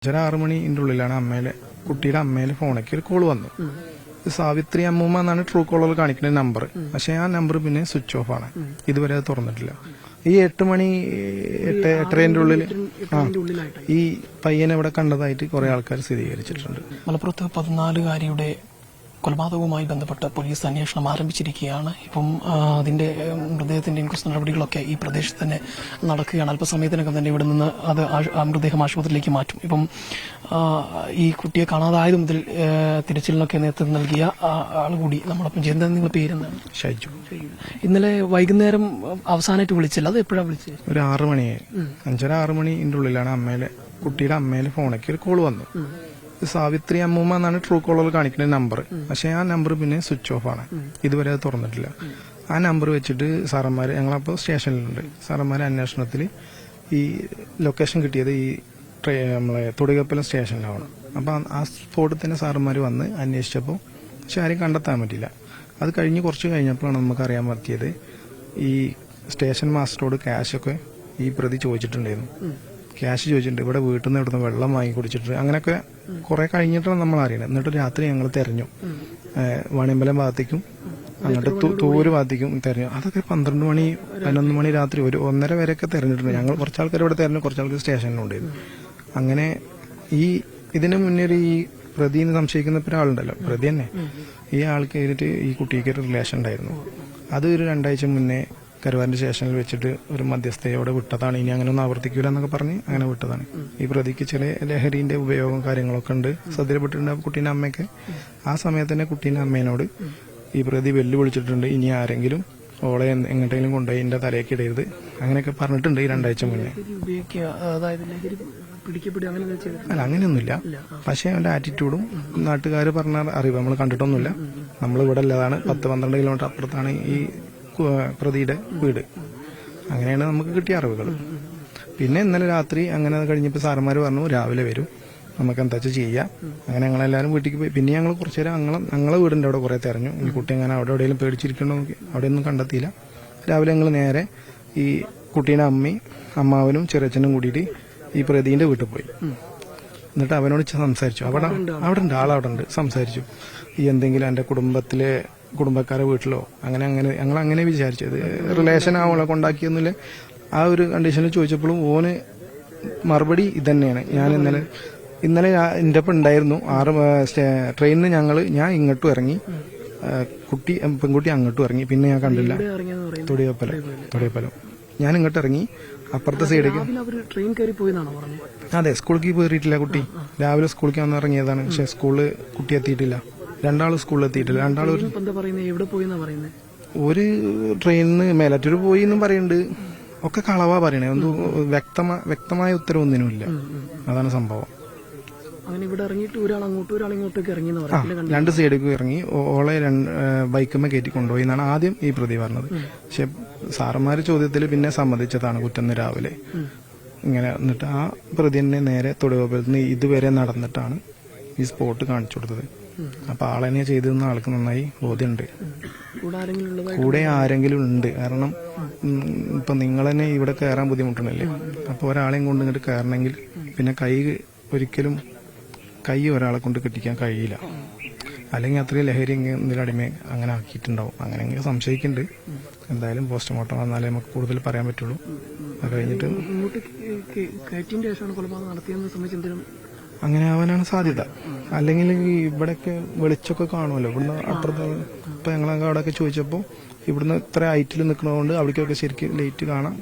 6 മണിന്റെ ഉള്ളിലാണ് കുട്ടിയുടെ അമ്മയിലെ ഫോണിലേക്ക് ഒരു കോൾ വന്നു. സാവിത്രി അമ്മൂമ്മ എന്നാണ് ട്രൂ കോളർ കാണിക്കുന്ന നമ്പർ. പക്ഷെ ആ നമ്പർ പിന്നെ സ്വിച്ച് ഓഫ് ആണ്, ഇതുവരെ അത് തുറന്നിട്ടില്ല. ഈ 8 മണി 8:30 ഉള്ളിൽ ഈ പയ്യനെ ഇവിടെ കണ്ടതായിട്ട് കുറെ ആൾക്കാർ സ്ഥിരീകരിച്ചിട്ടുണ്ട്. മലപ്പുറത്ത് 14-കാരിയുടെ കൊലപാതകവുമായി ബന്ധപ്പെട്ട് പോലീസ് അന്വേഷണം ആരംഭിച്ചിരിക്കുകയാണ്. ഇപ്പം അതിന്റെ മൃതദേഹത്തിന്റെ ഇൻക്വസ്റ്റ് നടപടികളൊക്കെ ഈ പ്രദേശത്ത് തന്നെ നടക്കുകയാണ്. അല്പസമയത്തിനകം തന്നെ ഇവിടെ നിന്ന് അത് മൃതദേഹം ആശുപത്രിയിലേക്ക് മാറ്റും. ഇപ്പം ഈ കുട്ടിയെ കാണാതായത് മുതൽ തിരച്ചിലിനൊക്കെ നേതൃത്വം നൽകിയ ആളുകൂടി നമ്മളൊപ്പം ചെയ്യുന്നത്. നിങ്ങളുടെ പേരെന്താണ്? ഷൈജു. ഇന്നലെ വൈകുന്നേരം അവസാനമായിട്ട് വിളിച്ചില്ല, അത് എപ്പോഴാണ് വിളിച്ചത്? ഒരു 6 മണിയായി. 5:30 മണിന്റെ ഉള്ളിലാണ് കുട്ടിയുടെ അമ്മയിലെ ഫോണിലേക്ക് ഒരു കോൾ വന്നു. സാവിത്രി അമ്മൂമ്മ എന്നാണ് ട്രൂ കോളർ കാണിക്കുന്ന നമ്പർ. പക്ഷെ ആ നമ്പർ പിന്നെ സ്വിച്ച് ഓഫ് ആണ്, ഇതുവരെ അത് തുറന്നിട്ടില്ല. ആ നമ്പർ വെച്ചിട്ട് സാറന്മാര്, ഞങ്ങളപ്പോൾ സ്റ്റേഷനിലുണ്ട്, സാറന്മാരെ അന്വേഷണത്തിൽ ഈ ലൊക്കേഷൻ കിട്ടിയത് ഈ നമ്മളെ തൊടികപ്പലം സ്റ്റേഷനിലാണ്. അപ്പൊ ആ സ്പോട്ടിൽ തന്നെ സാറന്മാര് വന്ന് അന്വേഷിച്ചപ്പോൾ പക്ഷെ ആരും കണ്ടെത്താൻ പറ്റില്ല. അത് കഴിഞ്ഞ് കുറച്ച് കഴിഞ്ഞപ്പോഴാണ് നമുക്ക് അറിയാൻ പറ്റിയത് ഈ സ്റ്റേഷൻ മാസ്റ്ററോട് ക്യാഷൊക്കെ ഈ പ്രതി ചോദിച്ചിട്ടുണ്ടായിരുന്നു. ക്യാഷ് ചോദിച്ചിട്ടുണ്ട്, ഇവിടെ വീട്ടിൽ നിന്ന് ഇവിടുന്ന് വെള്ളം വാങ്ങി കുടിച്ചിട്ട്, അങ്ങനെയൊക്കെ കുറെ കഴിഞ്ഞിട്ടാണ് നമ്മൾ അറിയണത്. എന്നിട്ട് രാത്രി ഞങ്ങൾ തെരഞ്ഞു, വാണിയമ്പലം ഭാഗത്തേക്കും അങ്ങോട്ട് തൂര് ഭാഗത്തേക്കും തെരഞ്ഞു. അതൊക്കെ 12 മണി 11 മണി രാത്രി 1:30 വരെയൊക്കെ തെരഞ്ഞിട്ടുണ്ട്. ഞങ്ങൾ കുറച്ചാൾക്കാർ ഇവിടെ തെരഞ്ഞു, കുറച്ചാൾക്കാർ സ്റ്റേഷനിലുണ്ടായിരുന്നു. അങ്ങനെ ഇതിന് മുന്നേ ഈ പ്രതിന്ന് സംശയിക്കുന്ന ഒരാളുണ്ടല്ലോ, പ്രതി തന്നെ, ഈ ആൾക്ക് കഴിഞ്ഞിട്ട് ഈ കുട്ടിക്ക് ഒരു റിലേഷൻ ഉണ്ടായിരുന്നു. അത് ഒരു 2 ആഴ്ച മുന്നേ കരുവാരന്റെ സ്റ്റേഷനിൽ വെച്ചിട്ട് ഒരു മധ്യസ്ഥയോടെ വിട്ടതാണ്. ഇനി അങ്ങനെ ഒന്നും ആവർത്തിക്കൂല എന്നൊക്കെ പറഞ്ഞ് അങ്ങനെ വിട്ടതാണ്. ഈ പ്രതിക്ക് ചില ലഹരിന്റെ ഉപയോഗം കാര്യങ്ങളൊക്കെ ഉണ്ട്, ശ്രദ്ധയിൽപ്പെട്ടിട്ടുണ്ട് കുട്ടീന്റെ അമ്മയ്ക്ക്. ആ സമയത്ത് തന്നെ കുട്ടീന്റെ അമ്മേനോട് ഈ പ്രതി വെല്ലുവിളിച്ചിട്ടുണ്ട്, ഇനി ആരെങ്കിലും ഓളെ എങ്ങോട്ടെങ്കിലും കൊണ്ടുപോയി എന്റെ തലയ്ക്ക് ഇടരുത്, അങ്ങനെയൊക്കെ പറഞ്ഞിട്ടുണ്ട് ഈ 2 ആഴ്ച മുന്നേ. അല്ല, അങ്ങനെയൊന്നുമില്ല. പക്ഷെ അവന്റെ ആറ്റിറ്റ്യൂഡും നാട്ടുകാർ പറഞ്ഞ അറിവ് നമ്മൾ കണ്ടിട്ടൊന്നുമില്ല. നമ്മൾ ഇവിടെ അല്ലതാണ്, 10-12 കിലോമീറ്റർ അപ്പുറത്താണ് ഈ പ്രതിയുടെ വീട്. അങ്ങനെയാണ് നമുക്ക് കിട്ടിയ അറിവുകൾ. പിന്നെ ഇന്നലെ രാത്രി അങ്ങനെ കഴിഞ്ഞപ്പോൾ സാറന്മാര് പറഞ്ഞു രാവിലെ വരും, നമുക്ക് എന്താ ചെയ്യാം. അങ്ങനെ ഞങ്ങളെല്ലാവരും വീട്ടിലേക്ക് പോയി. പിന്നെ ഞങ്ങൾ കുറച്ചു നേരം ഞങ്ങളെ വീടിന്റെ അവിടെ കുറെ തെരഞ്ഞു. ഈ കുട്ടി അങ്ങനെ അവിടെ എവിടെയെങ്കിലും പേടിച്ചിരിക്കണോ നോക്കി, അവിടെയൊന്നും കണ്ടെത്തിയില്ല. രാവിലെ ഞങ്ങൾ നേരെ ഈ കുട്ടീന്റെ അമ്മയും അമ്മാവനും ചെറിയച്ഛനും കൂടിയിട്ട് ഈ പ്രതിന്റെ വീട്ടിൽ പോയി. എന്നിട്ട് അവനോട് സംസാരിച്ചു. അവിടെ ഉണ്ട്, ആളവിടെ ഉണ്ട്. സംസാരിച്ചു, ഈ എന്തെങ്കിലും എന്റെ കുടുംബക്കാരെ വീട്ടിലോ അങ്ങനെ ഞങ്ങൾ അങ്ങനെ വിചാരിച്ചത്, റിലേഷൻ ആവണോ കൊണ്ടാക്കിയൊന്നുമില്ല. ആ ഒരു കണ്ടീഷനിൽ ചോദിച്ചപ്പോഴും ഓന് മറുപടി ഇതന്നെയാണ്. ഞാൻ ഇന്നലെ എന്റെ ഒപ്പം ഉണ്ടായിരുന്നു. ട്രെയിനിന് ഞാൻ ഇങ്ങോട്ടും ഇറങ്ങി, പെൺകുട്ടി അങ്ങോട്ടും ഇറങ്ങി. പിന്നെ ഞാൻ കണ്ടില്ല. തൊടിയപ്പലം ഞാൻ ഇങ്ങോട്ട് ഇറങ്ങി, അപ്പുറത്തെ സൈഡിലേക്ക്. അതെ, സ്കൂളിലേക്ക് പോയിട്ടില്ല കുട്ടി. രാവിലെ സ്കൂളിലേക്ക് വന്ന് ഇറങ്ങിയതാണ്. പക്ഷെ സ്കൂളിൽ കുട്ടി എത്തിയിട്ടില്ല. 2 സ്കൂളിൽ എത്തിയിട്ടില്ല. 2 ഒരു ട്രെയിനിന് മേലാറ്റൂർ പോയി എന്നും പറയുന്നുണ്ട്. ഒക്കെ കളവാ പറയണേ. ഒന്നും വ്യക്തമായ ഉത്തരവൊന്നിനുമില്ല. അതാണ് സംഭവം. രണ്ട് സൈഡിലേക്ക് ഇറങ്ങി ഓളെ ബൈക്കുമ്മ കയറ്റി കൊണ്ടുപോയി എന്നാണ് ആദ്യം ഈ പ്രതി പറഞ്ഞത്. പക്ഷെ സാറന്മാര് ചോദ്യത്തിൽ പിന്നെ സമ്മതിച്ചതാണ് കുറ്റന്ന് രാവിലെ ഇങ്ങനെ. എന്നിട്ട് ആ പ്രതി തന്നെ നേരെ തൊടുകപ്പലത്ത് നിന്ന് ഇതുവരെ നടന്നിട്ടാണ് ഈ സ്പോട്ട് കാണിച്ചു കൊടുത്തത്. അപ്പൊ ആളെന്നെ ചെയ്തിരുന്ന ആൾക്ക് നന്നായി ബോധ്യമുണ്ട്, കൂടെ ആരെങ്കിലും ഉണ്ട്. കാരണം ഇപ്പൊ നിങ്ങൾ തന്നെ ഇവിടെ കയറാൻ ബുദ്ധിമുട്ടുണ്ടല്ലേ. അപ്പൊ ഒരാളെയും കൊണ്ട് ഇങ്ങോട്ട് കയറണമെങ്കിൽ പിന്നെ ഒരിക്കലും കൈ ഒരാളെ കൊണ്ട് കെട്ടിക്കാൻ കഴിയില്ല. അല്ലെങ്കിൽ അത്രയും ലഹരി അടിമ അങ്ങനെ ആക്കിയിട്ടുണ്ടാവും. അങ്ങനെ സംശയിക്കുന്നുണ്ട്. എന്തായാലും പോസ്റ്റ്മോർട്ടം വന്നാലേ നമുക്ക് കൂടുതൽ പറയാൻ പറ്റുള്ളൂ. അത് കഴിഞ്ഞിട്ട് അങ്ങനെ ആവാനാണ് സാധ്യത. അല്ലെങ്കിൽ ഇവിടെയൊക്കെ വെളിച്ചൊക്കെ കാണുമല്ലോ. ഇവിടുന്ന് അപ്പുറത്ത് ഇപ്പൊ ഞങ്ങളൊക്കെ അവിടെയൊക്കെ ചോദിച്ചപ്പോൾ ഇവിടുന്ന് ഇത്ര ഹൈറ്റിൽ നിൽക്കുന്നതുകൊണ്ട് അവിടേക്കൊക്കെ ശരിക്കും ലൈറ്റ് കാണാം,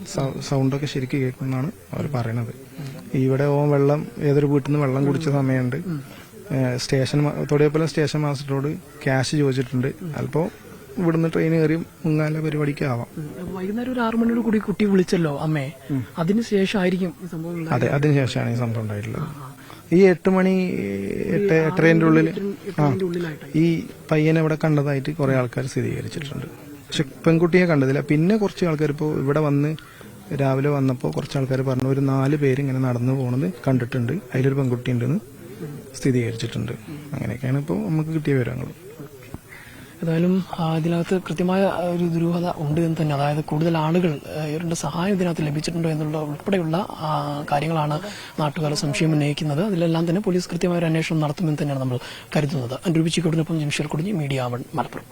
സൗണ്ടൊക്കെ ശരിക്കും കേൾക്കുമെന്നാണ് അവർ പറയണത്. ഇവിടെ വെള്ളം ഏതൊരു വീട്ടിൽ നിന്ന് വെള്ളം കുടിച്ച സമയമുണ്ട്. തൊടിയപ്പലം സ്റ്റേഷൻ മാസ്റ്ററോട് ക്യാഷ് ചോദിച്ചിട്ടുണ്ട്. അല്പോ ഇവിടുന്ന് ട്രെയിൻ കയറി മുങ്ങാല പരിപാടിക്ക് ആവാം. വൈകുന്നേരം ഒരു 6 മണിയോട് കൂടി കുട്ടി വിളിച്ചല്ലോ അമ്മയെ, അതിനുശേഷമായിരിക്കും ഈ സംഭവം. അതെ, അതിനുശേഷമാണ് ഈ സംഭവം ഉണ്ടായിട്ടുള്ളത്. ഈ 8 മണി 8:30 ഉള്ളിൽ ഈ പയ്യനെ ഇവിടെ കണ്ടതായിട്ട് കുറെ ആൾക്കാർ സ്ഥിരീകരിച്ചിട്ടുണ്ട്. പക്ഷെ പെൺകുട്ടിയെ കണ്ടതില്ല. പിന്നെ കുറച്ച് ആൾക്കാർ ഇപ്പോൾ ഇവിടെ വന്ന് രാവിലെ വന്നപ്പോൾ കുറച്ച് ആൾക്കാർ പറഞ്ഞു ഒരു 4 പേര് ഇങ്ങനെ നടന്നു പോണത് കണ്ടിട്ടുണ്ട്, അതിലൊരു പെൺകുട്ടി ഉണ്ടെന്ന് സ്ഥിരീകരിച്ചിട്ടുണ്ട്. അങ്ങനെയൊക്കെയാണ് ഇപ്പോൾ നമുക്ക് കിട്ടിയ വിവരങ്ങൾ. ഏതായാലും ഇതിനകത്ത് കൃത്യമായ ഒരു ദുരൂഹത ഉണ്ട് എന്ന് തന്നെ, അതായത് കൂടുതൽ ആളുകൾ ഇവരുടെ സഹായം ഇതിനകത്ത് ലഭിച്ചിട്ടുണ്ടോ എന്നുള്ള ഉൾപ്പെടെയുള്ള കാര്യങ്ങളാണ് നാട്ടുകാർ സംശയം ഉന്നയിക്കുന്നത്. അതിലെല്ലാം തന്നെ പോലീസ് കൃത്യമായ ഒരു അന്വേഷണം നടത്തുമെന്ന് തന്നെയാണ് നമ്മൾ കരുതുന്നത്. അനുരൂപിച്ചിക്കോടിനൊപ്പം ജംഷീർ കുടുങ്ങി, മീഡിയ 1 മലപ്പുറം.